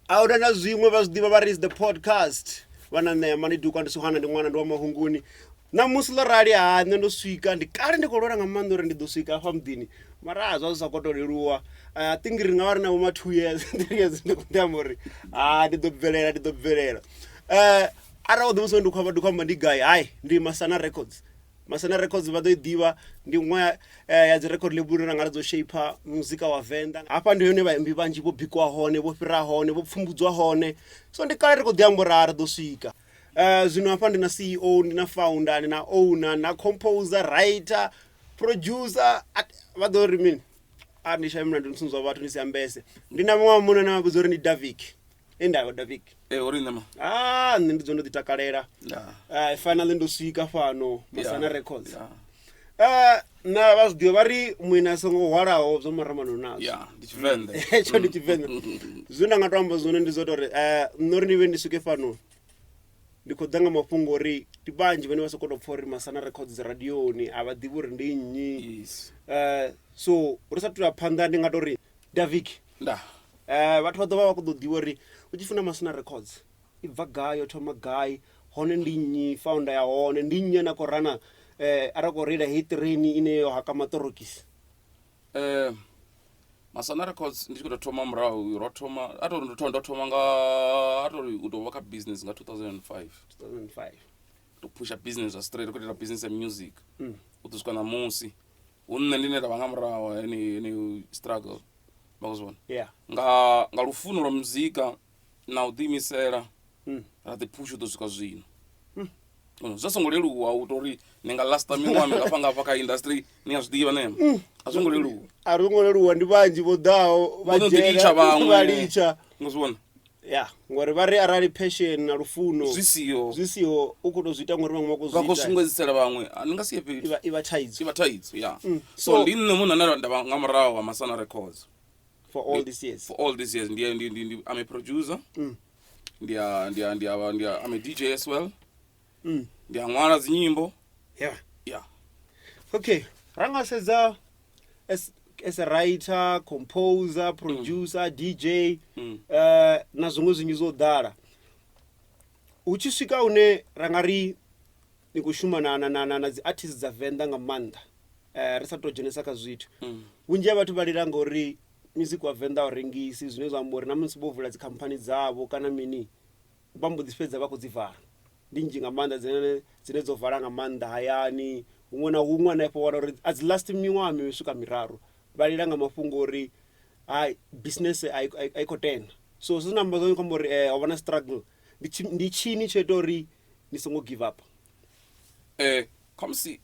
Ahuna na zwimwe vha zwiḓivha vha ri is the podcast. Vhana nṋe mani duka ndi suhana ndi ṅwana ndi wa mahunguni. Na musi ḽo rali nṋe ndo swika ndi kale ndi khou lwela nga maanḓa uri ndi ḓo swika hafha muḓini. Mara zwa zwi sa khou tou leluwa. I think ri nga vha ri na vho 2 years 3 years ndi khou ḓi amba uri ndi ḓo bvelela. Arali o ḓi musi ndi khou amba ndi gai hayi ndi Masana Records. Masana Records vha ḓo i ḓivha ndi ṅwe ya dzi record label ra nga dzo shape muzika wa Venda. Hafha ndi hone vhaimbi vhanzhi vho bikwa hone vho fhira hone vho pfumbudzwa hone. So ndi kale ri khou ḓi amba uri ri ḓo swika. Zwino hafha ndi na CEO ndi na founder ndi na owner na composer writer producer vha ḓo ri mini ndi shaye mna ndi nsunzwa vhathu ndi si ambese. Ndi na muṅwe muṅwe na mabudza uri ndi Davic. Ndawo Davic. Uri nama. Nṋe ndi dzo ndo ḓi takalela. Finally ndo swika fano Masana Records. Na vha zwiḓivha vha ri muina songo hwalaho zwo maramano nazwo. Ndi Tshivenḓa. Tsho ndi Tshivenḓa. Zwine nga to amba zwone ndi zwo tori nṋe uri ni vhe ndi swike fano ndi khou ḓa nga mafhungo uri ndi vhanzhi vhane vha sokou tou pfha uri Masana Records radioni a vha ḓivhi uri ndi nnyi. So uri sa tou ya phanḓa ndi nga tori Davic. Vhathu vha ḓo vha vha khou ḓo ḓivha uri u tshi funa Masana Records i bva gai yo thoma gai hone ndi nnyi founder ya hone ndi nnyi na khou rana ara khou reila hei train ine yo haka maṱorokisi. Masana Records ndi tshi khou thoma murahu ro thoma ndo thoma nga atori u tou vha kha business nga 2005 to pusha business a straight khou ita business ya music u ḓo swika na musi hu nṋe ndi neta vha nga murahu any struggle bakuzona nga lufuno lwa muzika na u ḓiimisela ra ḓi pusha u ḓo swika zwino. Zwa songo leluwa u tori ni nga lasta miṅwaha mingafha kha industry ni nga zwiḓivha nema. A zwo ngo leluwa. A zwo ngo leluwa ndi vhanzhi vho ḓaho vha dzhena vha litsha. Ngazwona. Ngori vha ri arali passion na lufuno zwi siho u khou tou zwi ita ngori vhaṅwe vha khou zwi ita. Vha khou sumbedzisela vhaṅwe ni nga siye fhethu. Iva thaidzo. So ndi nṋe munna na ndavha nga murahu wa Masana Records. For all these years. I'm a producer. I'm a DJ as well. Ndi ṅwala dzinyimbo. Okay, ranga sedza as a writer, composer, producer, DJ na zwiṅwe zwinzhi zwo ḓala. U tshi swika une ranga ri ni khou shuma na dzi artists dza Venda nga maanḓa. Ri sa tou dzhenesa kha zwithu. Vhunzhi ha vhathu vha lila ngori music wa Venda u rengisi zwine zwa amba uri na musi vho vula dzi khamphani dzavho kana mini vha mbo ḓi fhedza vha khou dzi vala. Ndi nnzhi nga maanḓa dzine dzo vala nga maanḓa hayani huṅwe na huṅwe hanefho wana uri a dzi last miṅwaha mi swika miraru vha lila nga mafhungo uri business a i khou tenda. So zwi namba zwo khomba uri ho vha na struggle ndi tshini tsho ita uri ni songo give up. Khamusi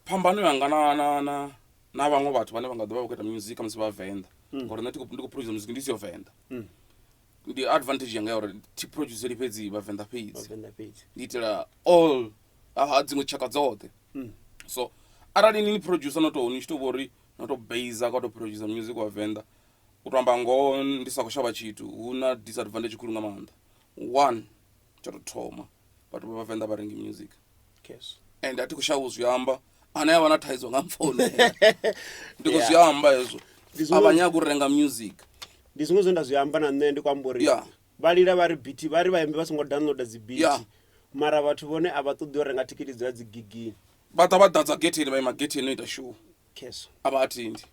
phambano yanga na vhaṅwe vhathu vhane vha nga ḓo vha vha khou ita music musi vha Venda ngori nṋe ndi khou producer music ndi si yo Venda. Ndi advantage yanga ya uri thi producer fhedzi vha Venda fhedzi ndi itela all dziṅwe tshaka dzoṱhe. So arali ni producer no to ni tshi to vhori no to base ka to producer music wa Venda u tou amba ngoho ndi sa khou shavha tshithu hu na disadvantage khulu nga maanḓa. One tsho to thoma vhathu vha Venda vha rengi music and athi khou shavha u zwi amba ana ya vha na thaidzo nga mfono ndi khou zwi amba hezwo a vha nyagi u renga music. Ndi zwiṅwe zwe nda zwi amba na nṋe ndi khou amba uri vha lila vha ri beat vha ri vhaimbi vha songo downloada dzi beat mara vhathu vhone a vha ṱoḓi u renga thikhithi dza dzi gigini vha ḓa vha ḓadza getheni vha ima getheni no ita show a vha athindi.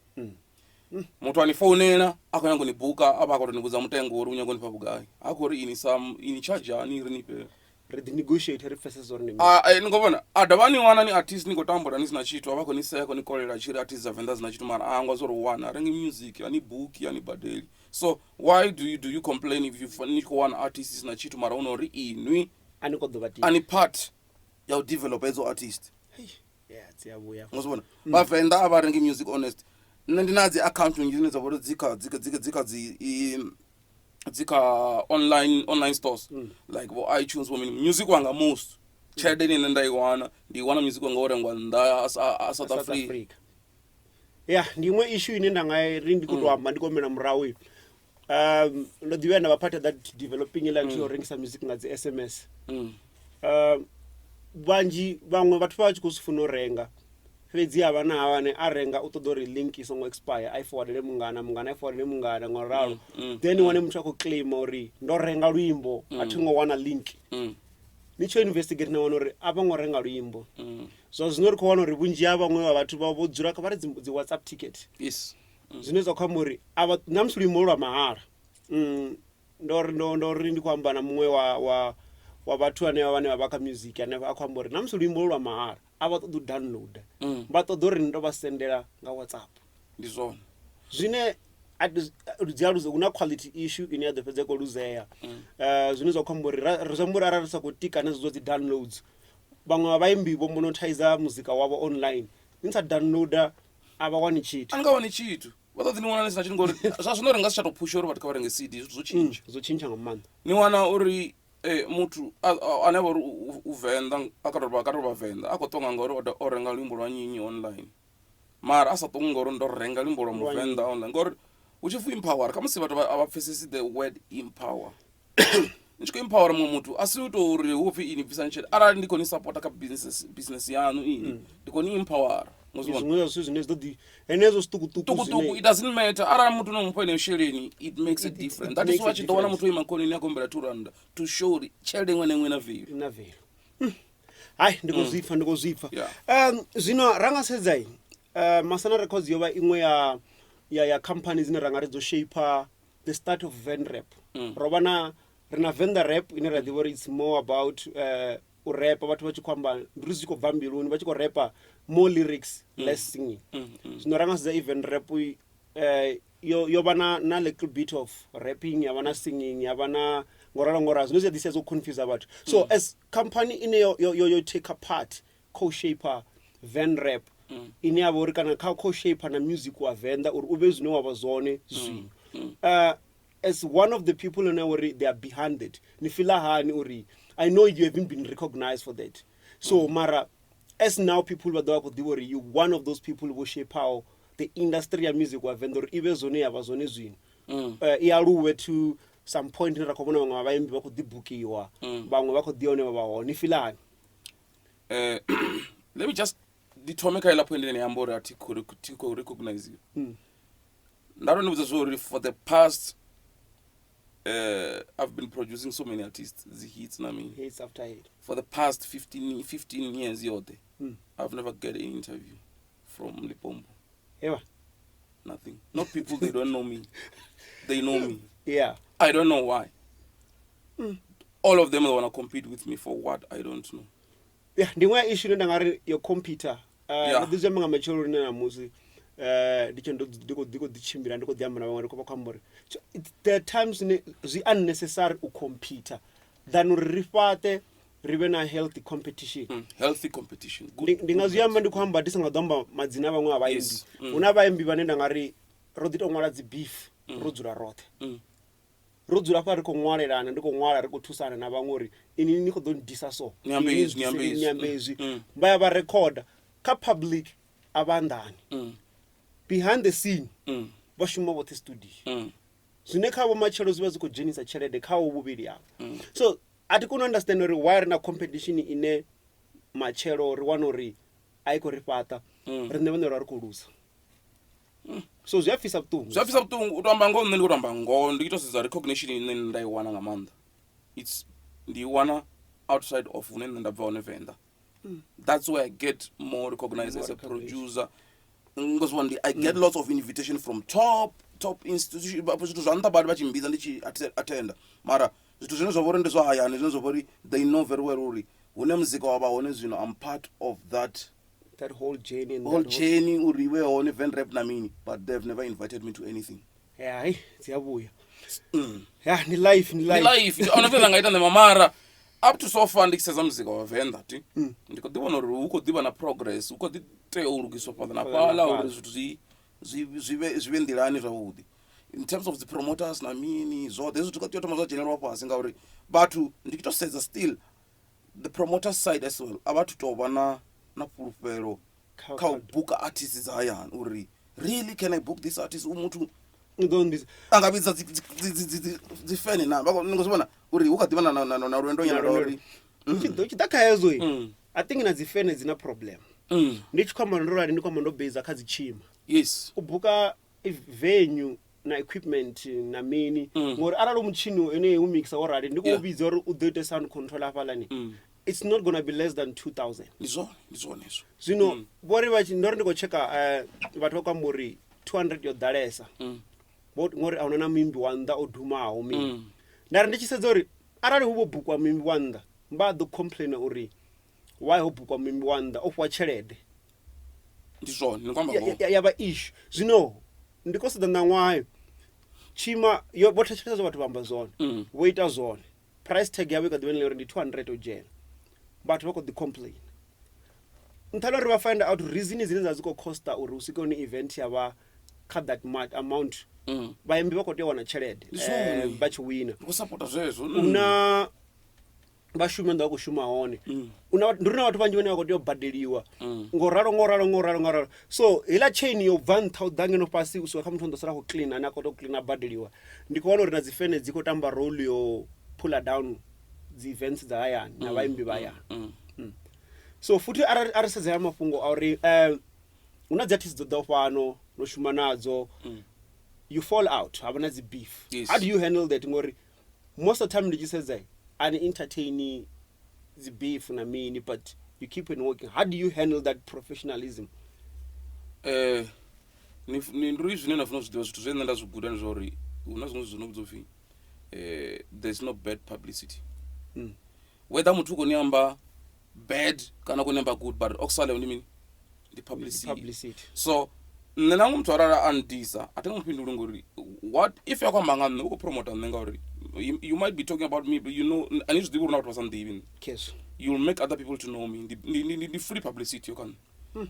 Muthu ani founela a khou nyaga u ni buka a vha a khou tou ni vhudza mutengo uri u nyaga u ni fha vhugai a khou ri ini charge ani ri ni fhe ri ḓi negotiate ri pfesesa uri ni ni khou vhona a dovha ni wana ni artist ni khou tambula ni sina tshithu a vha khou ni seka ni kolela tshi ri artist dza Venda sina tshithu mara a hangwa zwo ri wana rengi music ani buki ani badeli. So why do you complain if you ni khou wana artist sina tshithu mara una uri inwi ani khou ḓo vha ani part ya u develop ezo artist. Tsi ya vhuya ngizobona vha Venda a vha rengi music honest. Nṋe ndi na dzi account nnzhi dzine dza vha uri dzika online stores like vo iTunes vo music wanga most tshelede ine nda i wana ndi wana music wanga o rengwa nnḓa a South Africa. Ndi iṅwe issue ine nda nga ri ndi khou tou amba ndi khou mela murahu ndo ḓivha na vha part of that developing like to rengisa music nga dzi SMS. Vhanzhi vhaṅwe vhathu vha tshi khou sifuna u renga fhedzi havha na havhane a renga u ṱoḓa uri link i songo expire I forwardele mungana i forwardele mungana ngo ralo then wane muthu a khou claima uri ndo renga luimbo a thi ngo wana link ni tsho investigate na wana uri a vha ngo renga luimbo zwino ri khou wana uri vhunzhi ha vhaṅwe vha vhathu vho dzula kha vha ri dzi WhatsApp ticket zwine zwa khou amba uri na musi luimbo lwa mahala ndo ri ndi khou amba na muṅwe wa vhathu ane vha kha music ane a khou amba uri na musi luimbo lwa mahala a vha ṱoḓa u download vha ṱoḓa uri ndo vha sendela nga WhatsApp ndi zwone zwine hu na quality issue ine ya ḓo fhedza khou luzea zwine zwa khou amba uri ri zwi arali ri sa khou tika na zwo dzi downloads vhaṅwe vha vhaimbi vho monetize muzika wavho online ni sa downloader a vha wani tshithu a nga wani tshithu vha ṱoḓi ni wana ni sina tshithu ngori zwa zwino ri nga si tsha tou phusha uri vhathu kha vha renge CD zwo tshintsha nga maanḓa ni wana uri muthu ane vha uri u Venda a ka tou vha Venda a khou tonga ngori o renga luimbo lwa nyinyi online mara a sa tonga ngori ndo renga luimbo lwa Muvenda online ngori hu tshi pfhi empower kha musi vhathu a vha pfesesi the word empower ni tshi khou empower muṅwe muthu a si u tou uri hu pfhi ini bvisani tshelede arali ndi khou ni supporta kha business yanu ini ndi khou ni empower zwiṅwe zwithu zwine zwi ḓo ḓi henezwo zwiṱukuṱuku it doesn't matter arali muthu no mupha ine sheleni it makes a difference that is why tshi ḓo wana muthu o ima khonini a khombela R2 to show uri tshelede iṅwe na iṅwe na velu hayi ndi khou zwipfa zwino ra nga sedza Masana Records yo vha iṅwe ya company dzine ra nga ri dzo shaper the start of Venda rap ro vha na ri na Venda rap ine ra ḓivha uri it's more about u rapa vhathu vha tshi khou amba ndi zwi khou bva mbiluni vha tshi khou rapa more lyrics less singing zwino ra nga sedza even rap yo vha na little bit of rapping ya vha na singing ya vha na ngoralo zwino zwi ḓisa zwo confuse vhathu so as company ine yo take a part co-shaper Venda rap ine ya vha uri kana co-shaper na music wa Venda uri u vhe zwine wa vha zwone zwino as one of the people in our they are behind it ni feel hani uri I know you haven't been recognized for that so mara as now people what they could do you one of those people who shape how the industry ya music wa Venda uri ibe zone ya vha zwone zwino ialuwe to some point ra khou vhona vhaṅwe vhaimbi vha khou ḓibukiwa vhaṅwe vha khou ḓi hone vha hone ni feel hani let me just dithome kha ila point ine ya mbori athi khou recognize ndaro ni vhudza zwo for the past I've been producing so many artists the hits na me hits after hit for the past 15 years yote I've never get an interview from Lipombo ever nothing not people they don't know me they know me yeah I don't know why all of them want to compete with me for what I don't know yeah ndingwa issue ndo ngari your computer ndi zwe nga matshelo na musi ndicho ndiko dichimbira ndiko diamba na vhaṅwe ri khou vha khambori the times zwi unnecessary u computer than uri ri fate ri vhe na healthy competition ndi nga zwi amba ndi khou amba ndi songa ḓomba madzina vhaṅwe a vhaimbi una vhaimbi vhane nda nga ri ro ḓi to ṅwala dzi beef ro dzula roṱhe ro dzula fa ri khou ṅwalelana ndi khou ṅwala ri khou thusana na vhaṅwe uri ini ni khou ḓo ndisa so nyambezi vha ya vha recorder kha public abandani behind the scene vha shuma vhoṱhe studio zwine kha vho matshelo zwi vha zwi khou dzhenisa tshelede kha vho vhuvhili havho so a thi koni u understand uri why ri na competition ine matshelo ri wana uri a i khou ri fhaṱa riṋe vhane ra ri khou luza so zwi a fhisa vhuṱungu u to amba ngoho nṋe ndi khou to amba ngoho ndi to sedza recognition ine nda i wana nga maanḓa ndi i wana outside of hune nṋe nda bva hone Venda that's where I get more recognized as a producer because one day I get lots of invitation from top institution zwithu zwa nṱha badi vha tshi mbidza ndi tshi attenda mara zwithu zwine zwa vha uri ndi zwa hayani zwine zwa vha uri they know very well uri hune muzika wa vha hone zwino I'm part of that whole journey uri iwe hone Venda rap na mini but they've never invited me to anything yeah ziyabuya yeah ni life ona fela nga ita na mara up to so far ndikisedza muzika wa Venda ti ndiko ḓivhona uri hu khou ḓivha na progress hu khou ḓi tea u lugiswa fhaḽa na fhaḽa uri zwithu zwive nḓilani zwavhuḓi in terms of the promoters na mini zwoṱhe hezwi tea u thoma zwa dzhenelwa fhasi ngauri vhathu ndi to sedza still the promoter side as well a vhathu tou vha na fhulufhelo kha u booka artists dza hayani uri really can I book this artist muthu anga vhidza dzi fan na ngo zwona uri hu kha ḓivha na lwendo nyana uri tshi ḓa kha hezwo I think na dzi fan dzina problem ndi chikwama ndo rali ndi kwama ndo base kha dzichima yes u buka venue na equipment na mini ngori aralo mutchini ene u mixa o rali ndiko ubidza uri u ḓo ite sound control afalani it's not going to be less than 2000 ndizone eso zwino vhori vha ndori ndiko checka vhathu vha kwamba uri 200 yo ḓalesa ngori ahuna na mimbi wa nnḓa o dumaho mini ndari ndi tshi sedza uri arali hu vho bukwa mimbi wa nnḓa mba ḓo complain uri why ho bukwa mimbi wa nnḓa o fhiwa tshelede ndizone ni kwamba ya vha issue zwino ndiko sedza na ṅwayo chima yo vho thetshelesa vhathu vhamba zwone vho ita zwone price tag yawe ka ḓivheni uri ndi 200 o dzhena vhathu vha khou ḓi complain nṱhani uri vha find out reason dzine dza dzi khou costa uri u swike hone event ya vha kha that amount vhaimbi vha khou tea u wana tshelede vha tshi wina u support zwezwo una vhashumi ndo khou shuma hone ndi uri na vhathu vhanzhi vhane vha khou tea u badeliwa ngoralo so hela chain yo bva nṱha u ḓa ngeno fhasi u swika kha muthu ndo sala khou clean ane a khou tou clean a badeliwa ndi khou wana uri na dzi fene dzi khou tamba role yo puller down dzi events dza hayani na vhaimbi vha hayani so futhi ari sedza ya mafhungo a uri una dzi artists dzo ḓo fhano no shuma nadzo you fall out havana dzi beef how do you handle that ngori most of the time ndi tshi sedza ani entertain the beef na mini but you keep on working how do you handle that professionalism ni nduri zwine na funa zwiḓivha zwithu zwine nda zwi guda ndi zwa uri una zwiṅwe zwino vhudza upfi there's no bad publicity whether muthu u khou ni amba bad kana khou ni amba good but okusala ndi mini ndi publicity so nṋe nangu muthu arali andisa a thi nga mufhinduli ngori what if ya kwamba nga nṋe u khou promota nṋe ngauri you might be talking about me but you know ani zwiḓivha uri na vhathu vha sa nḓivhi you'll make other people to know me ndi free publicity yo kana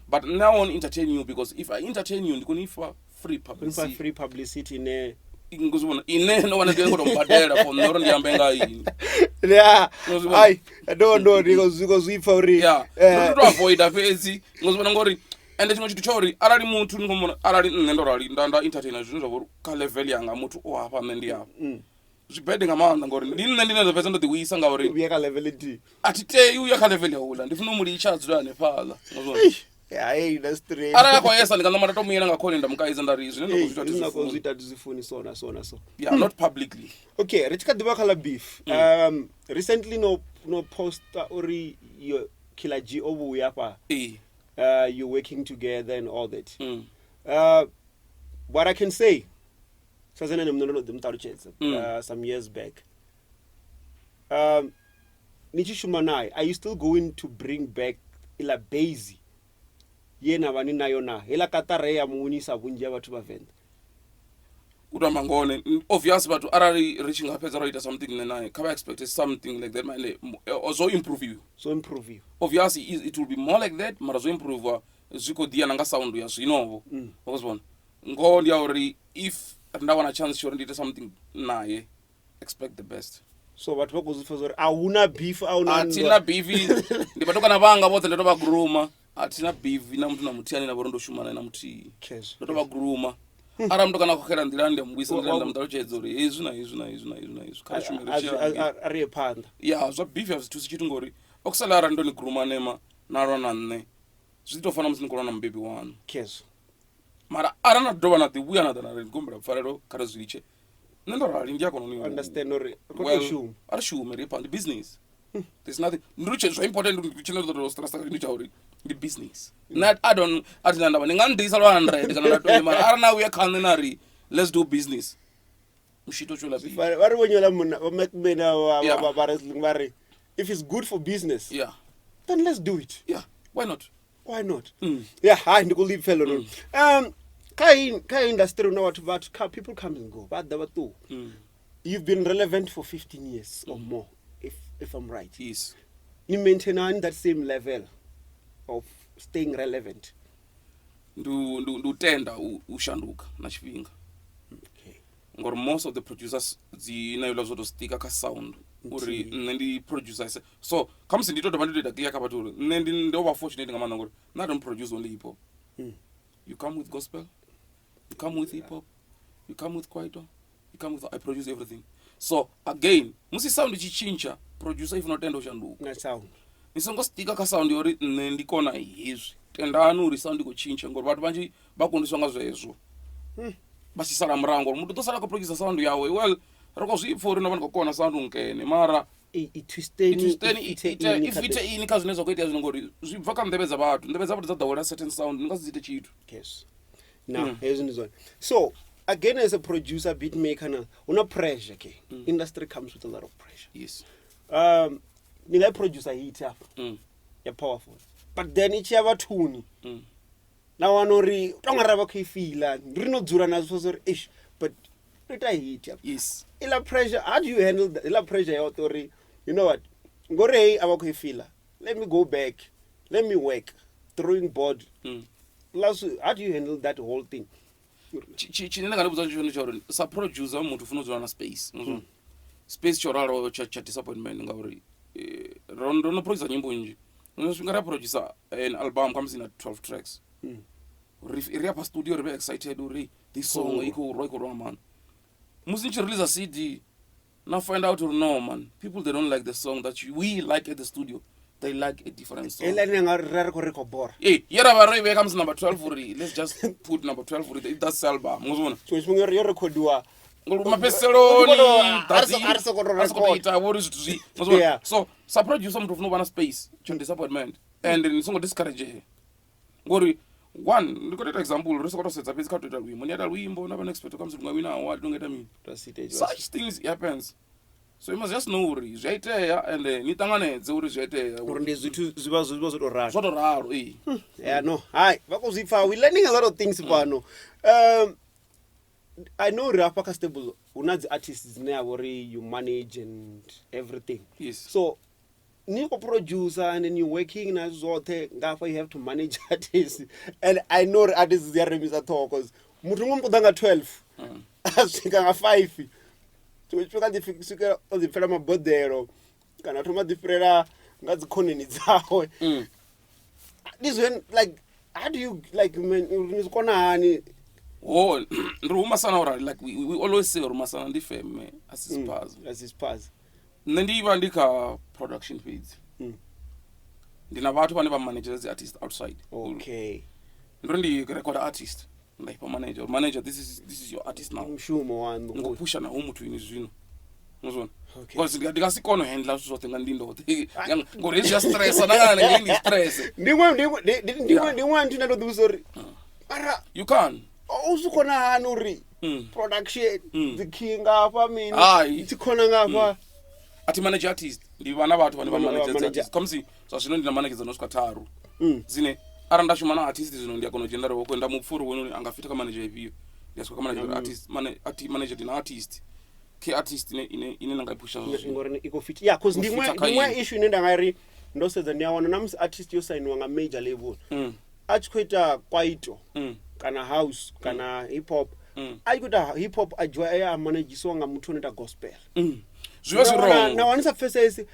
but now I won't entertain you because if I entertain you ndi koni ifa free publicity ne ngizibona ine no wana ngengo dombadela for noro ndiyambe nga yini yeah I don't know because zwifa uri to avoid afezi ngizibona ngori ende chino chithu chori arali muthu ngomona arali nne ndo rali nda entertainer zwino zwa uri ka level yanga muthu o hafha nne ndi hafha zwibede nga maanḓa ngori ndi nne ndine zopeza ndo ḓiwisa ngauri uya ka level ndi atitei uya kha level ya ula ndifuna umulitsha adzula hanefhala ngizibona hey that's straight ara kwa yesa ndikanga mara tomuyela nga khole ndamukaiza ndari zwine ndo zita tuzifuni so yeah not publicly okay richika diba khala beef recently no poster ori your killer G obuya pa you working together and all that what I can say sazena nemnono ndimtalucheza some years back nichishuma naye are you still going to bring back ila base yena vani nayo na hela katare ya muunisa vunji ya vhathu vha Venda utamba ngone obvious but arali reaching up as right something naye kaba expect something like that manje also improve you obviously it will be more like that mara zo improve zwiko dia nanga sound ya zwinovo ukuzibona ngo ndi uri if ndawana chance sure ndite something naye expect the best so vhathu vha kuzifha zori ahuna beef atina beef ndibatokana vanga vothe ndo vha gruma atina beef na muthu na muthiani na vho ndo shumana na muthihi ndo vha gruma ara muthu kana khokhela nḓila ndi mubwisa nḓila ndamutalutshedzo uri hezwi na hezwi kha shumele ari phanḓa ya zwa beef ya zwithu tshithu ngori okusala ara ndoni gruma nema na lwana nne zwi to fana musi ni kolona mbebi wanu mara ara na dovha na ḓivhuya na ḓana ri ngombela pfarelo kha ri zwilitshe nṋe ndo rali ndi a kona u understand uri ko shuma ari shume ri pa ndi business there's nothing nduri so important chino ndo stress ndi cha uri ndi business not I don't atinanda ba ngandisa lo 100 kana na 20 mara ara na uya khane na ri let's do business mshito chola bi vari vonyola munna va makmena va wrestling vari if it's good for business then let's do it why not yeah hayi ndikulive fellow no ka industry no what people come and go but the two you've been relevant for 15 years or more if I'm right yes you maintain that same level of staying relevant ndu tenda ushanduka na chifhinga ngor most of the producers dzina yola zwo to stika ka sound uri nne ndi producer so comes ndito to bandito clear ka bathu nne ndi ndo ba fortunate nga mananga uri na don't produce only hip hop you come with gospel you come with hip hop you come with kwaito you come with I produce everything so again musi sound chichincha producer if not tenda ushanduka na sound ni songo stika kha sound yori nne ndikona hezwi tendani uri sound ikochinja ngori vatu vanji vakondiswa nga zvezvo vasisala murango uri mutu tosala kuproducer sound yawe well roko zvipfo uri nova ndikokona sound unkene mara itwisteni ifite ini kha zvinezva kuita zvino ngori zvibva kha ndeve dzavatu dzadawira certain sound ndingaziite chitu yes now hezwi ndizona so again as a producer beat maker na una pressure okay industry comes with a lot of pressure yes ningai producer hit up ya powerful but then ichi avathuni na wanori tongarava kuifila rinodzura nazo so ish but ita hit up yes ila pressure how do you handle that ila pressure ya authority you know what ngore abakuifila let me go back let me work throwing board how do you handle that whole thing chine ndakandibudza chino chauri saproducer muntu ufuna kudzora na space space choraro cha disappointment ngauri rondo producer nyimbo nje unosvinga raproducer an album comes in 12 tracks iri apa studio ribe excited uri this song iko man musinchi release a CD now find out no man people they don't like the song that we like at the studio they like a different song yera varoi comes number 12 uri let's just put number 12 uri that's album muzona chimwe yo recordwa mapeseloni arsokoita wori zvithu zvi so saproducer muntu ufuna kuva na space cho disappointment and nisongo discourage ngori one ndikotoita example risokotosedza pesi katoita rwimbo ndiata rwimbo nava neexpect comes rumwe wina award ndongeta mini such things happens so you must just know uri zvaiteya and nitanganedze uri zvaiteya uri ndezvithu zviva zvotoraro yeah no hai vakuzvipfa we learning a lot of things pano I know rapa castable una the artists never you manage and everything yes so niko producer and then you working na zote ngafa you have to manage artists and I know artists they are misa talk cause mutu ngomudanga 12 asika nga 5 tuchika ndifika ozifela mabodero kana thoma difrela ngadzikhoneni dzawe this when like how do you like unikona hani oh Masana ora like we always say Masana ndifeme asispazi ndiva ndika production phase ndina vatu vane va managers the artist outside okay ndi record artist like manager this is your artist now mshumo wanu ngopusha na umuntu ini zvino muzona because ndikasikono handle zvote ngandindo ngori just stress nangana ngini stress ndimwe ndinado sorry ara you can usukona hanuri production the king apa mini tikona ngapa ati manager artist ndi vana vatu vane va managers artist komsi so zvino ndina managers anosvika 3 dzine aranda shumana artist zvino ndiyakona kuenda ro kwenda mupfuru wenu angafita kama manager ipiyo ndiyaswa kama manager artist manager dina artist ke artist ine nanga ipusha zvo ngorene iko fit yeah cause ndimwe issue ine ndangari ndosedza ndiyawana namusi artist yo sign wanga major label achikuita kwaito kana house kana hip hop ayikuita hip hop ajwa ya managiswa nga muthu unoita gospel zviva zvirong na wanisa face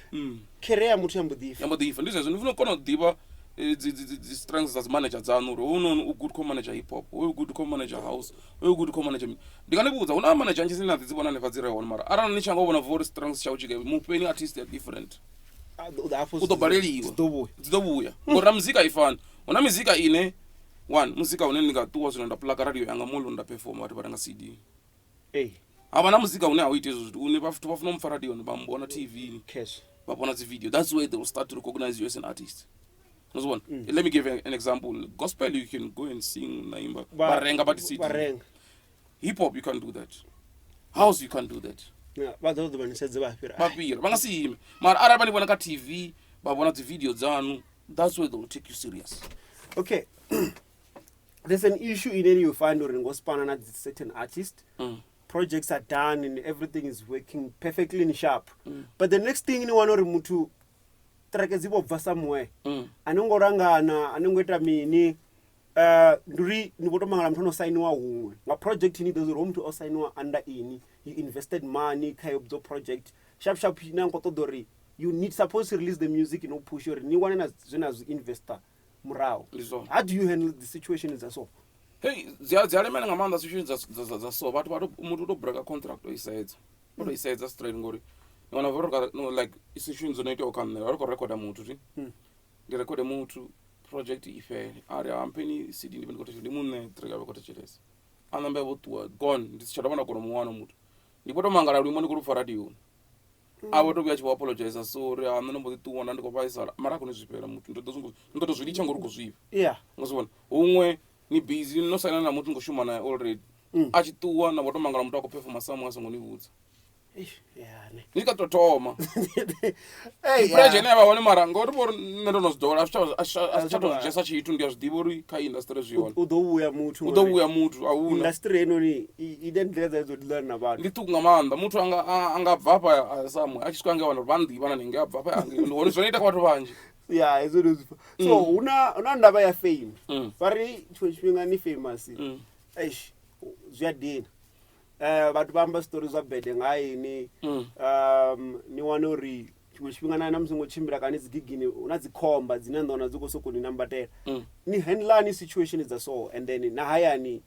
career muthu yambudhifa ndizvo ndifuna kukona kudiva the strengths as manager dzanu ro uno good co-manager hip hop we good co-manager house we good co-manager ndikanibudza una manager njisina dzibona nevadzira one mara arana nichanga ubona vor strengths chauchike mupeni artist are different utobaleliwa dzidobuya ngora muzika ifana una muzika ine one muzika une ndingatuwa zvino ndaplaka radio yanga molo ndaperform wati varanga CD avana muzika une awite izvo zviti une vafuna mumfa radio ndibambona TV cash vapona dzi video that's where they will start to recognize you as an artist. Let me give an example. Gospel you can go and sing naimba barenga but CD. Hip hop you can do that. House you can do that. Yeah, but those one said bafira bangasime mara araba ndibona ka TV babona dzi video dzanu that's where they will take you serious. Okay. There's an issue in any you find or in gospel na certain artist projects are done and everything is working perfectly in sharp but the next thing you want to mutu track zibo bva somewhere anongorangana anongoita mini nduri nibotomangala muthu onosainiwa humwe nga project ini there's room to osainiwa under ini you invested money kai of the project sharp inango todori you need supposed to release the music no push your ni one as investor murao how do you handle the situation is so hey zialemena ngamanda situations za so but umuntu to break a contract oyisedza straight ngori ngona voro no like issues zonoita ukamera vari kurekoda mutu ti ndirekode mutu project ifele ari ampeni CD ndikote ndi munne trega bakote chirese anambe votua gone ndisichadamana kono muwana mutu ndipoto mangala lwimo ndikulufa radio avo tokuya chiva apologize sorry anomboti tuona ndikopaisala mara kune zvipera mutu ndoto zvilicha ngori kuzviva ngozivona umwe ni busy nosaina na mutu ngoshuma naye already achituwa na voto mangala mutu akuperforma samu asongoniudza ndikatotoma pressure ne vaone mara ngori por ndonozdola asichatozvesa chiitu ndiyazvidiva uri kaindustry zviona udouya mutu auna industry enoni ide ndlela dzaidzodilana navanhu nditukunga manda mutu angabva apa samwe achisvika ange vanhu vandivana nenge abva apa yange ndione zvinoita kwatu vanje izvonozvifa so una ndava yafame vari chimwe chifhinga ni famous eish zviyadhina vantu vamba story zvabhedhe ngaini niwane uri chimwe chifhinga namusi ngochimbira kana dzigigini unadzikhomba dzinandaona dzikosokoni nambatera ni handlani situation dzaso and then nahayani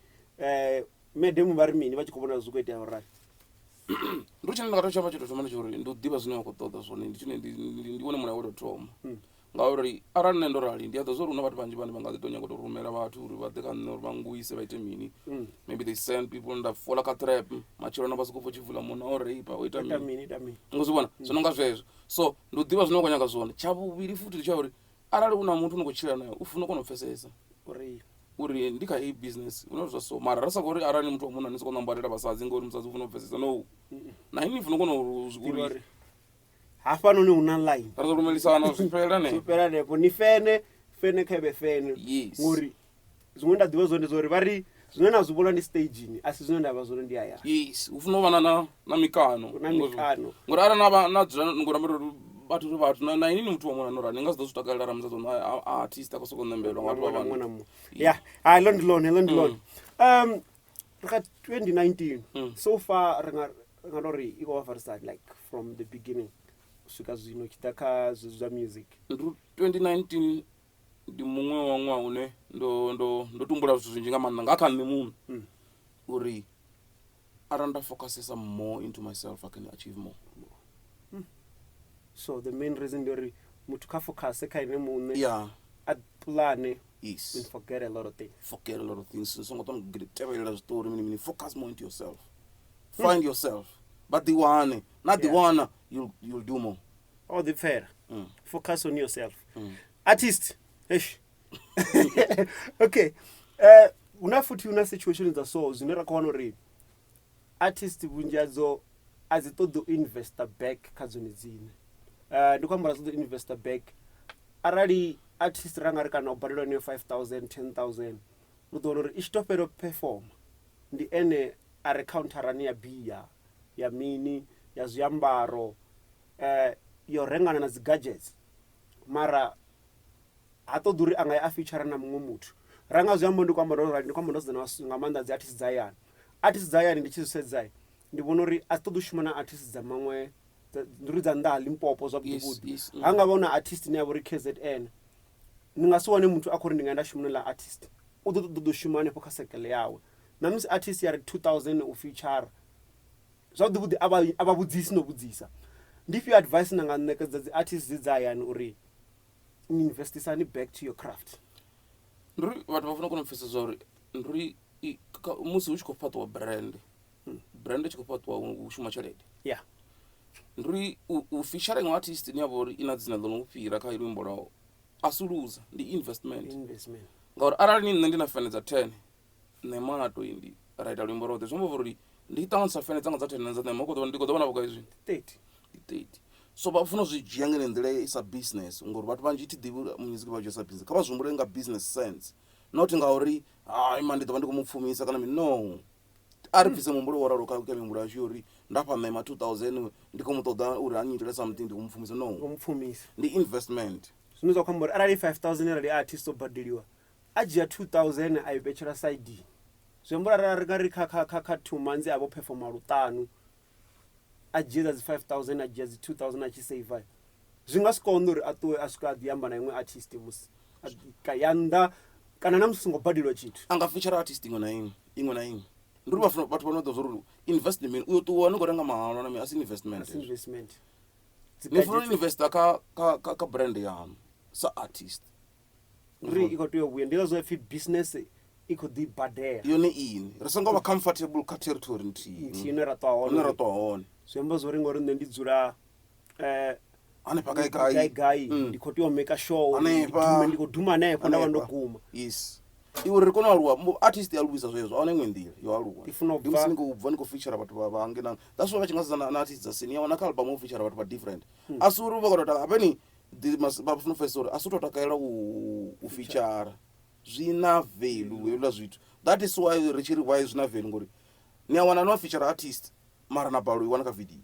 medemu vari mini vachikubona zvikuita orari ndochine ndakatochapa chito chomane chori ndodiva zvine wakutoda zvone ndione muna wototoma ngauri arani nendorali ndiyadzazori una vatu vanji vane vangadzitonya kutorumera vatu uri vatekanori vanguise vaite mini maybe they send people ndafola katrap machiro navasikupo chivhula muna oreipa oita mini ngozivona zvinonga zvezvo so ndodiva zvinokonyanga zvone chavuviri futi ndichauri arali una muntu unokuchira naye ufuna kunopfesesa uri ndika business unozva so mara rasakori arani muntu wamuna nisokonambarira basadzi ngori musadzi ufuna kupfesesa no naini ufuna kunozvikuri hafano ni una line razorumelisana zvipera nepo ni fene kaibe fene ngori zvimwe ndadziva zvone zori vari zvimwe nazvibona ndi staging asi zvimwe ndava zvone ndi aya ufuna uvana na mikano ngori ara nadzira vatu vatu nainini mutu wamuna nora ningazidozvitakalira musadzo artist akasokonembelwa ngatu vavana londilone raka 2019 so far ringarori ikovafarisani like from the beginning svika zvino chitaka zvezva music 2019 ndi mumwe wamwa une ndotumbula zvithu zvinji ngamanda ngakani munhu uri aranda focusesa more into myself I can achieve more so the main reason ndori mutu ka focus ekaine munhu at plane and forget a lot of things so ngoto ngitevela zvitori mini focus more into yourself find yourself but the one not the one you'll do more the fair focus on yourself artist okay unafuthi una situation za so zinera kwaona uri artist bunjazo azitodo investor back kazoni dzine ndikwambara zodo investor back arali artist rangari kana ubhalelwa ne 5000 10000 udona uri ishtopero perform ndi ene are counterani ya bia ya mini ya zviambaro yo rengana na gadgets mara hatoduri anga ya feature na mumwe mutu ranga zviambo ndikwambara ndozana ngamanda dzi artist zayani ndichizosedzai ndibona uri asitodushuma na artist za mamwe ndiri dza nda Limpopo zvabudi hanga vona artist ne yavori KZN ningasone mutu akori ndingaenda shumula artist udodoshumane po kasekele yawe namusi artist yari 2000 ufeature zvabudi ababudzisi nobudzisa ndifi advice nanganekedza dzi artists dzayani uri investisani back to your craft ndiri vatu vafuna kunopfesa zvauri ndiri musi uchikopatwa brand chikopatwa ushuma chelede ndiri ufeaturing artist ni yavori inadzina lonopira kairwimbo rawo asuluza ndi investment ngauri arali nine ndina fane dza 10 nemato indi raita rwimbo rote zvombovori nditangisa fane dzanga dza 10 nzane moko ndikodona vakaizvi 30 so bafuna zvijiyange nendlela isa business ngori vatu vanji tidivi music vajo isa business kava zvomborenga business sense not ngauri imandi dova ndikumupfumisa kana no aripise mumburo wararoka kemimbura yashori ndapa mema 2000 ndikomutoda uri anyitire something ndikumupfumisa no kumupfumisa ndi investment zvinoza kwambori arali 5000 rali artist obadiliwa ajia 2000 aibechera side zvembora rari kaka 2 months abo performa rutanu ajia zi 5000 ajia zi 2000 achisave zvingasikondori atowe asvika adiyamba na imwe artist musi kayanda kana namusingo badilwa chitu anga feature artist imwe na imwe ndiri vatu vanodozoruri investment uyo tuwa nikorenga mahalo nami asi investment ni funa investa ka brand yanu sa artist ri iko tea uya ndi zwo pfi business iko ḓi badela yone ini ri songo vha comfortable kha territory nthihi ine ra ṱwa hone zwi amba zwori ngori nṋe ndi dzula hanefha gai ndi khou tea u make show ndi khou duma hanefho nda vha ndo guma yes iwe ri kona u aluwa artist ya aluwisa zwezwo ahuna iṅwe nḓila yo aluwa ndi musi ni khou bva ni khou feature vhathu vha ngena that's why vha tshi nga sedza na artist dza sini ya wana kha album u feature vhathu vha different a si uri vha khou tou apeni vha funa fesa uri a si u tou takalela u feature zwi na value hezwiḽa zwithu that is why ri tshi ri why zwi na value ngori ni a wana no feature artist mara na balo i wana kha video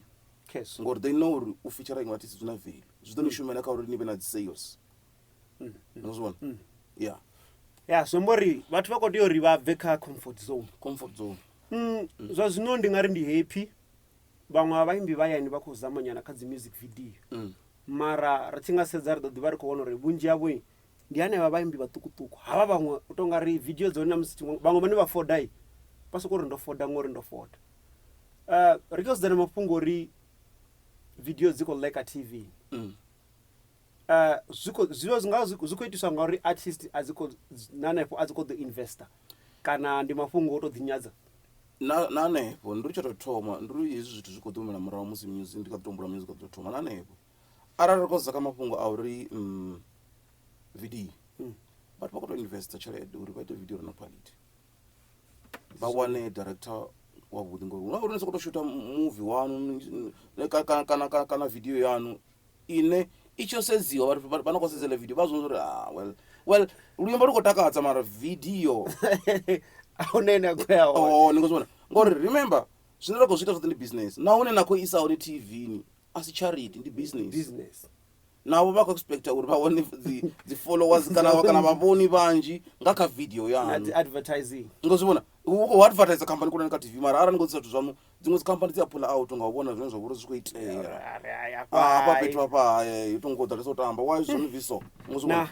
ngori they know uri u feature iṅwe artist zwi na value zwi ḓo ni shumela kha uri ni vhe na dzi sales ngazwona ya sombori vhathu vha khou tea uri vha bve kha comfort zone zwa zwino ndi nga ri ndi happy vhaṅwe vhaimbi vha yani vha khou zamanyana kha dzi music video mara ri tshi nga sedza ri ḓo ḓivha ri khou vhona uri vhunzhi havho ndi hanevha vhaimbi vhaṱukuṱuku havha vhaṅwe u tou nga ri video dzone na musi vhaṅwe vhane vha foda vha sokou ri ndo foda ngori ndo foda ri khou sedza na mafhungo uri video dzi khou ḽeka tv zwi khou itiswa ngauri artist a dzi khou ḓo investor kana ndi mafhungo o tou ḓinyadza na hanefho ndi ri tsho tou thoma ndi ri hezwi zwithu zwi khou ḓumela murahu musi music ndi kha ḓi tombula music ḓo thoma na hanefho arali ri khou sedza kha mafhungo a uri video vhathu vha khou tou investor tshelede uri vha ite video ri na quality vha wane director wavhuḓi ngori una uri ni sokou tou shuta movie wanu kana video yanu ine i tshi yo sedziwa vha no khou sedzela video vha zwona uri well luimbo lu khou takadza mara video ahuna ine a khou ya hone ni khou zwona ngori remember zwine ra khou zwi ita zwoṱhe ndi business na hune na khou isa hone tv ni a si charity ndi business navho vha khou expecta uri vha wane dzi followers kana vhavhoni vhanzhi nga kha video yanu advertising ngo zwi vhona u khou advertise company kuna kha tv mara arali ni khou dzisa zwithu zwamu dziṅwe dzi company dzi a pull out nga u vhona zwine zwa vhori zwi khou itea hafha fhethu hafha i tou ngo ḓalesa u tamba why zwone viso ngo zwi vhona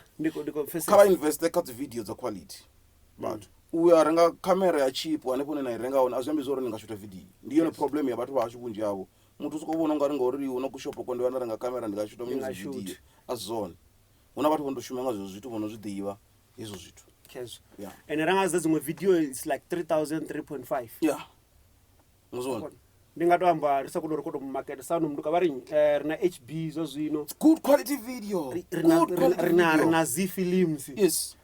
kha vha investe kha dzi video dza quality but u ya renga kamera ya cheap hanefho hune na i renga hone a zwi ambi zwori ni nga shuta video ndi yone problem ya vhathu vhashu vhunzhi havho muthu u sokou vhona ungari ngori una kushopo ko ndi wana renga kamera ndi nga shuta music video a zwone huna vhathu vho ndo shuma nga zwezwo zwithu vho no zwi ḓivha hezwo zwithu and ranga dza dziṅwe video it's like 3000 3.5 ngazwona ndi nga to amba ri sa kho ri kho to market sound mndu ka vha ri na HB zwo zwino good quality video rina Z films yes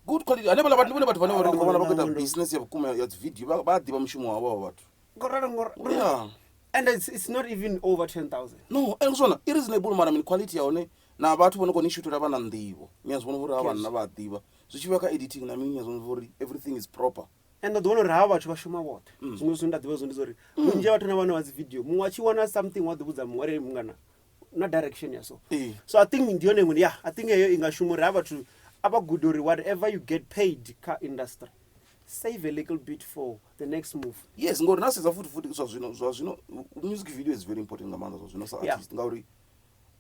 good quality ane vhathu vhane vha ri vhona vha khou business ya vhukuma ya video vha ḓivha mushumo wavho vhathu ngora and it's not even over 10,000 no ngazwona i reasonable mara min quality ya one na vhathu vhone kho ni shooter vha na nḓivho ni a zwona uri ha vhana vha ḓivha zwi tshi vha kha editing na mini ya zwona uri everything is proper and the one uri ha vhathu vha shuma vhoṱhe zwino zwine nda ḓivha zwone ndi uri vhunzhi vhathu na vhana vha dzi video muṅwe a tshi wana something wa ḓi vhudza muṅwe uri mungana na direction ya so I think ndi yone ngoni I think heyo inga shuma uri ha vhathu aba good uri whatever you get paid ka industry save a little bit for the next move yes ngori nasedza futhi zwa zwino music video is very important nga maanḓa zwa zwino sa artist ngauri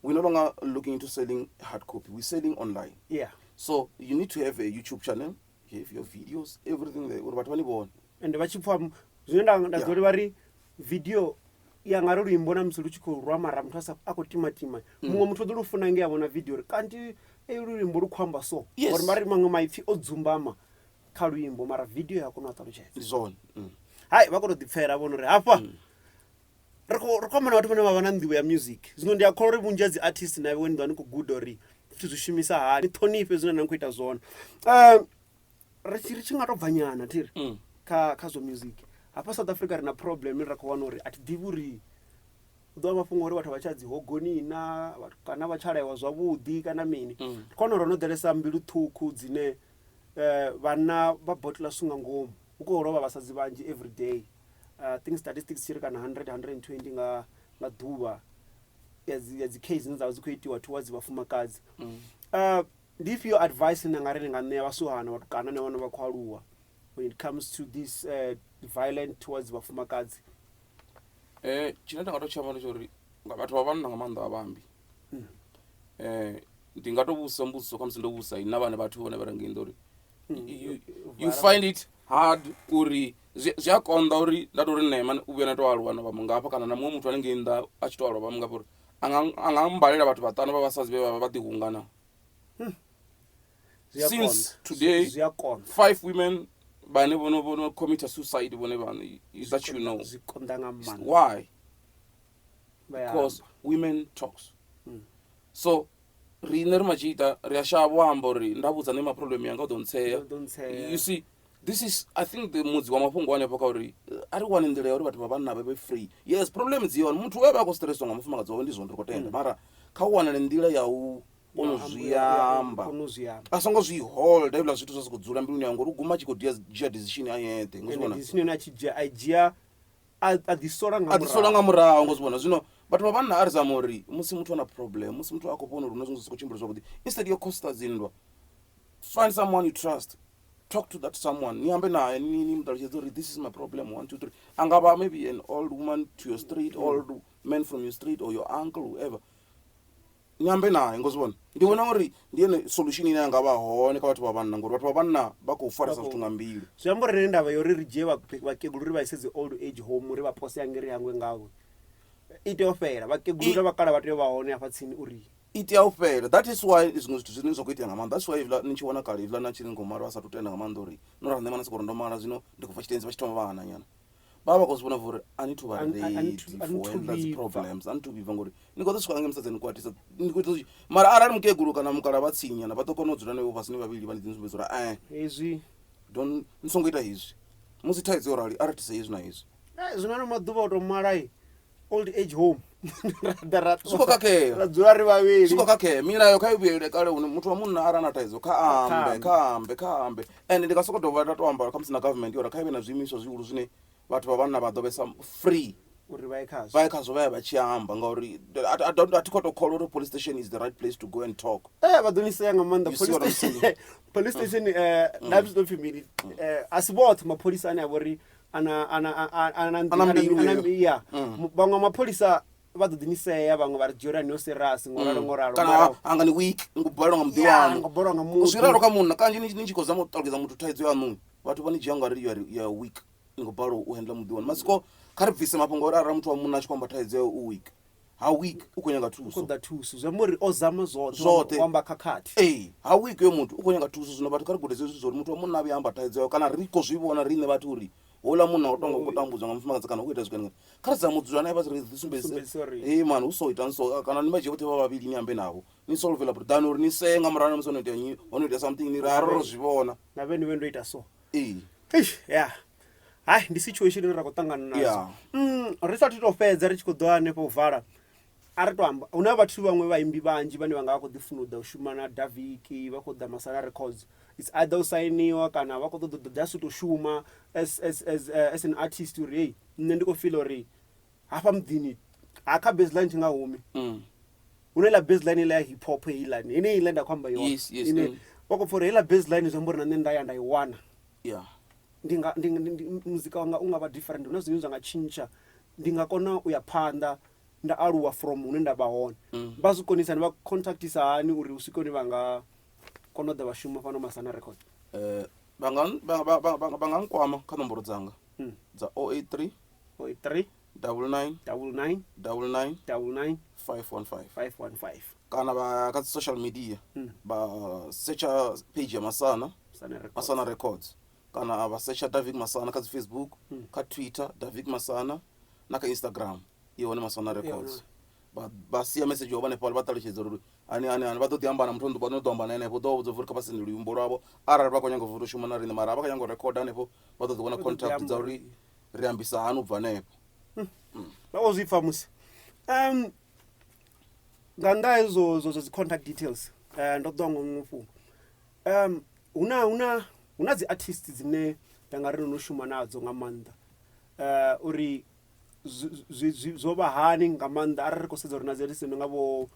we're no longer looking into selling hard copy. We're selling online. So you need to have a YouTube channel. You have your videos, everything there. What about one? And the vachipwa zvinda ndazori vari video ya ngaro ruimbona msuluchi ko rwamara muthu asa akotima mumwe muthu ḓo lufuna nge yabona video kanti ruimbo rukhamba so or mari mangwe maipfi o dzumbama kha luimbo mara video ya kona ṱalutshedza zone hai vha kho ḓi pfera vhona uri hafha ri khomana vhathu vhane vha vha na nḓivho ya music zwino ndi a khola uri vhunzhi ha dzi artist na iwe ndi khou guda uri zwithu zwi shumisa hani ṱhonifhe zwine na khou ita zwone ri tshi nga to bvanyana thiri kha zwo music hafha South Africa ri na problem ri khou wana uri a thi ḓivhi uri u ḓo mafhungo uri vhathu vha tsha dzi hogoni na kana vha tshalewa zwavhuḓi kana mini ri kona ro no ḓalesa mbilu ṱhukhu dzine vhana vha botla sunga ngomu u khou lovha vhasadzi vhanzhi every day think statistics tshiri kana 120 nga ḓuvha ya dzi case dzine dzavha dzi khou itiwa towards vhafumakadzi ndi if your advice na nga ri nga ṋea vhasuhana vhathu kana na vhana vha khou aluwa when it comes to this violent towards vhafumakadzi tshine nda nga to tshamba ndi tsho uri vhathu vha vhanna nga maanḓa a vhambi ndi nga to vhusa mbudziso kha musi ndo vhusa ina vhane vhathu vhone vha rengeni uri you find it hard uri zwi a konḓa uri nda tori nṋe man u vhuya na to aluwa na vha mungafha kana na muṅwe muthu hanengei nnḓa a tshi to aluwa vha mungafha uri anga mbalela vhathu vhaṱanu vha vhasadzi vhe vha ḓi hunga na. Since today 5 women bane bono commit suicide bone bane is that you know why? Because women talks. So rine ri machita ri a shavha u amba uri nda vhudza ne ma problem yanga u ḓo ntseya. You see, this is, I think the mudzi wa mafhungo ane phoka uri ari wane nḓila ya uri vhathu vha vhanna vha vhe free. Yes, problem dzi yone muthu we vha khou stresswa nga mufumakadzi wawe ndi zwone ri khou tenda mara kha u wana nḓila ya u ono zwiamba a songo zwi hold evla zwithu zwa soko dzula mbiluni yanga uri guma tshi khou dzhia decision a yeṱhe ngozibona decision a tshi dzhia a dzhia a ḓisola nga murahu ngozibona zwino vhathu vha vhanna ari zama uri musi muthu ana problem musi muthu a khou vhona uri huna zwiṅwe zwi khou tshimbila zwavhuḓi instead yo costa dzinndwa find someone you trust, talk to that someone, ni ambe naye ni mṱalutshedze uri this is my problem 1 2 3 angaba maybe an old woman to your street, old man from your street or your uncle whoever ni ambe naye ngozibona ndi vhona uri ndi ene solution ine yanga vha hone kha vhathu vha vhanna ngori vhathu vha vhanna vha khou farisa zwithu nga mbili zwi amba uri ndavha yo ri ri dzhie vhakegulu ri vha isedze old age home uri vha pose yangeri yangwe ngawe ite ofela vhakegulu vha kala vha tea vha hone afha tsini uri ite ofela. That is why zwiṅwe zwithu zwine zwa khou itea nga maanḓa. That's why ni tshi vhona kale ivla na tshini ngomara vha sa tu tenda nga maanḓa uri no ra nṋe mana soko ndo mala zwino ndi khou fa tshitenzi vha tshi thoma vhana nyana baba khou zwivhona uri I need to be ready for when there's problems and to be ngori ni khou swika nga musadzi kwatisa ni khou ita mara arali mukegulu kana mukala vha tsinyana vha ḓo kona u dzula nayo fhasi ni vhavhili vha ni dzula hezwi don't ni songo ita hezwi musi thaidzo rali arali tise hezwi na hezwi zwino na maḓuvha o to mala old age home suko kakhe dzula ri vhavhili suko kakhe milayo kha ivhele kale une muthu wa munna ara na thaidzo kha ambe and ndi ka soko dovha nda to amba kha musina government yora kha ibe na zwiimiswa zwihulu zwine vhathu vha vhanna vha ḓo vhesa free uri vha khazwo vha ya vha tshi amba ngauri I khou to call uri police station is the right place to go and talk vha ḓo ni sea nga maanḓa police station na bzi ḓo pfi mini asibothe mapholisa ane a vha uri ana vhaṅwe mapholisa vha ḓo ḓinisea vhaṅwe vha ri dzhiela no serious ngoralo kana anga ni weak ngubalwa nga mudi wanu zwiralo kha munna kanzhi ni tshi khou zama u ṱalukisa muthu thaidzo yanu vhathu vha ni dzhia nga ri you are weak ngubalwa u handla mudi wanu masiko kha ri bvise mafhungo uri arali muthu wa munna a tshi khou amba thaidzo yawe u weak ha weak u khou nyaga thuso zwi amba uri o zama zwoṱhe u amba khakhathi ha weak yo muthu u khou nyaga thuso zwino vhathu kha ri gudese zwithu zwo uri muthu wa munna a vhuya amba thaidzo yawe kana ri khou zwi vhona riṋe vhathu uri hola munna o tonga u tambudzwa nga mufumakadzi kana u ita zwikene kha ri dza mudzula naye vha ri ḓisumbedzise man hu so ita so kana ni vha dzhie vhoṱhe vha vhavhili ni ambe navho ni solvela problem uri ni se nga murahu musi ono ita nyi ono ita something ni raro zwi vhona na vheni vhe ndo ita so yeah hai ndi situation ine ra khou ṱangana nazo ri sa to fedza ri tshi khou ḓo hanefho u vala ari to amba una vhathu vhaṅwe vhaimbi vhanzhi vhane vha nga vha khou ḓifuna u ḓa u shuma na Davic vha khou ḓa Masana Records it's either usainiwa kana vha khou ṱoḓa just to shuma as an artist uri hey nṋe ndi khou feel uri hafha mudini ha kha baseline tshi nga humi une la baseline ile ya hip hop heilani ine ile nda khamba yona ine vha khou for ile baseline zwo mbori na nṋe nda ya nda I wana ndi muzika wanga unga vha different una zwine zwa nga tshintsha ndi nga kona u ya phanḓa nda aluwa from hune nda vha hone vha zwi konisa ni vha contactisa hani uri usikoni vha nga kona u ḓa vha shuma fhano Masana Record vha nga nkwama kha nomboro dzanga dza 083 99 515 kana vha kha social media vha searcha page ya Masana Records kana vha searcha Davic Masana kha Facebook kha Twitter Davic Masana na kha Instagram ione Masana Records ba siya message yo bane pala ba ṱalutshedza uri ani vha ḓo ḓi amba na muthu ndo ḓo amba naye hanefho ḓo vhudza uri kha vha sende luimbo lwavho arali vha khou nyaga u shuma na riṋe mara vha khou nyaga u record hanefho vha ḓo ḓi wana contact dza uri ri ambisa hani u bva hanefho vha khou zwi pfa musi nga nnḓa hezo dzi contact details ndo ḓo nga mufhungo huna dzi artists dzine nda nga ri no shuma nadzo nga maanḓa uri zwo vha hani nga maanḓa arali ri khou sedza uri na dzi nga vho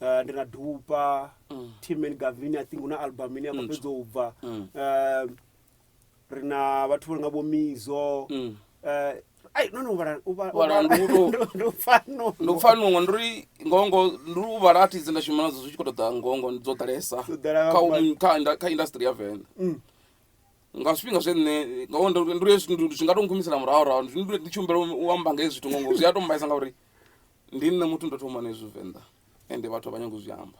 ndi na Dupa Team and Gavini I think una album ine ya khou fhedza u bva ri na vhathu vha nga vho Mizo ai no ndo fano nduri ngongo nduri uvarati dzinda shuma nadzo zwi tshi khou ḓa ngongo dzo ḓalesa kha industry ya Venda nga swifhinga zwene ngaonda nduri hezwi zwi nga tonkumisela murahu ndi tshi humbela u amba nga hezwi zwithu ngongo zwi a tombaisa ngauri ndi nṋe muthu ndo thoma nezwi Venda ende vhathu vha nyango zwi amba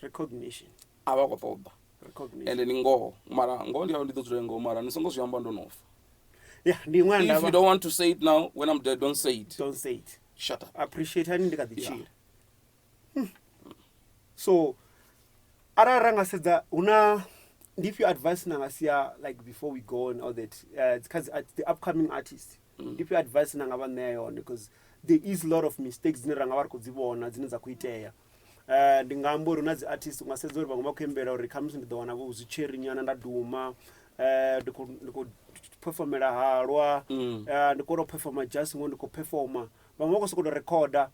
recognition a vha khou ṱoḓa ende ni ngoho mara ngoho ndi ḓo dzula ngoho mara ni songo zwi amba ndo no fa. Ndi ṅwana if you don't want to say it now when I'm dead don't say it. Shut up. Appreciate hani ndi kha ḓi tshila. So arali ra nga sedza huna if you advice na nga sia like before we go on all that because the upcoming artists if you advice na nga vha ṋea yone because there is a lot of mistakes dzine ra nga vha ri khou dzi vhona dzine dza khou itea. Ndi nga amba uri na dzi artist unga sedza uri vhaṅwe vha khou imbela uri khamusi ndi ḓo wana vho zwitsheri nyana nda duma ndi khou performela halwa ndi khou performa just ngo ndi khou performa vhaṅwe vha khou sokou recorda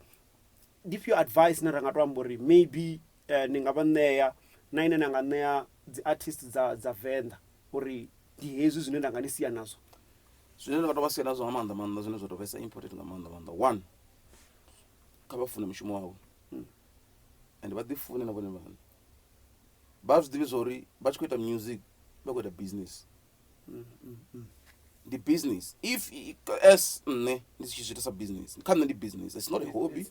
if you advice na ra nga to amba uri maybe ni nga vha ṋea na ine na nga ṋea dzi artist dza Venda uri ndi hezwi zwine nda nga ni sia nazwo zwine nda nga to vha sia nazwo nga maanḓa zwine zwa to vhesa important nga maanḓa one kha vha fune mushumo wavho and vha ḓi fune na vhone vhaṋe vha zwi ḓivhi zwa uri vha tshi khou ita music vha khou ita business the business if as nne ndi tshi zwi ita sa business kha nne ndi business it's not a hobby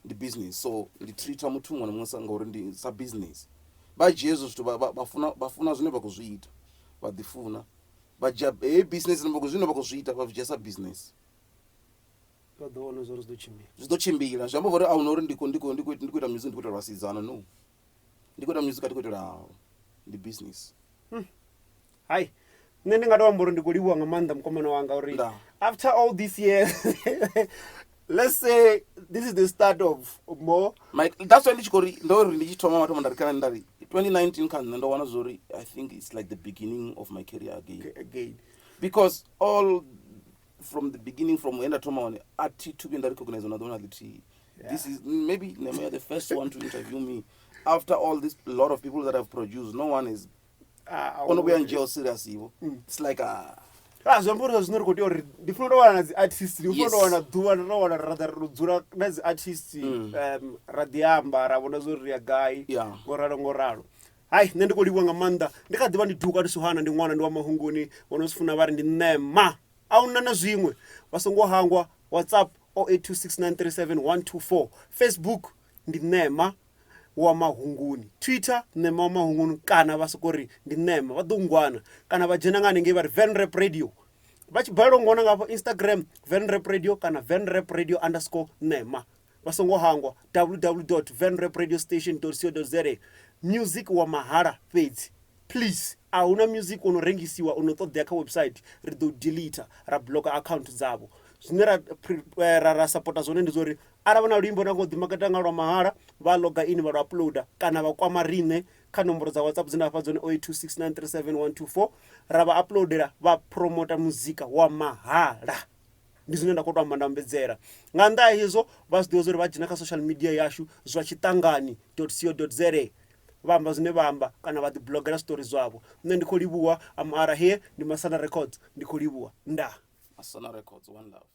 the business so ndi treata muthu muṅwe na muṅwe sa ngauri ndi sa business vha dzhia hezwo zwithu vha funa zwine vha khou zwi ita vha ḓi funa vha dzhia business zwine vha khou zwi ita vha dzhia sa business vha ḓo vhona zwo zwi ḓo tshimbila zwi amba uri a huna uri ndi khou ita music ndi khou itela vhasidzana no ndi khou ita music ndi khou itela ndi business. Hai nṋe ndi nga to amba uri ndi khou livhuwa nga maanḓa mukomana wanga uri after all these years let's say this is the start of more that's why ndi tshi khou ri ndo ri ndi tshi thoma mathomo nda ri kana nda ri 2019 kha nṋe ndo wana zori I think it's like the beginning of my career again because all from the beginning from when I told my ati to be recognized on the this is maybe the first one to interview me after all this a lot of people that I've produced no one is on we enjoy serious it's like zwamburi zwine ri khou tea uri ndi funa wana na dzi artist ndi funa wana ḓuvha ro wana rather ro dzula na dzi artist ra ḓi amba ra vhona zwo ri ya gai ngo ralo hai nṋe ndi khou livhuwa nga maanḓa ndi kha ḓivha ndi duka ndi Suhana ndi ṅwana ndi wa Mahunguni wono si funa vha ri ndi ṋema a una na zwiṅwe vha songo hangwa WhatsApp 0826937124 Facebook ndi ṋema wa Mahunguni Twitter ṋema wa Mahunguni kana vha soko ri ndi ṋema vha ḓo ngwana kana vha dzhena nga hanengei vha ri Venrap Radio vha tshi balelwa ngona ngafho Instagram Venrap Radio kana Venrap Radio _ṋema vha songo hangwa www.venrapradiostation.co.za music wa mahala fhedzi please a huna music ono rengisiwa ono ṱoḓea kha website ri ḓo delete ra block account dzavho zwine ra supporta zwone ndi zori ara vhana luimbo na ngo ḓi maketa nga lwa mahala vha loga in vha uploada kana vha kwama riṋe kha nomboro dza WhatsApp dzine afha dzone 0826937124 ra vha uploadela vha promota muzika wa mahala ndi zwine nda khou to amba ndambedzera nga nnḓa hezwo vha zwi ḓivha zori vha dzhena kha social media yashu zwa tshitangani.co.za vha amba zwine vha amba kana vha ḓi blogera stories zwavho nṋe ndi khou livhuwa amara here ndi Masana Records ndi khou livhuwa nda Masana Records one love.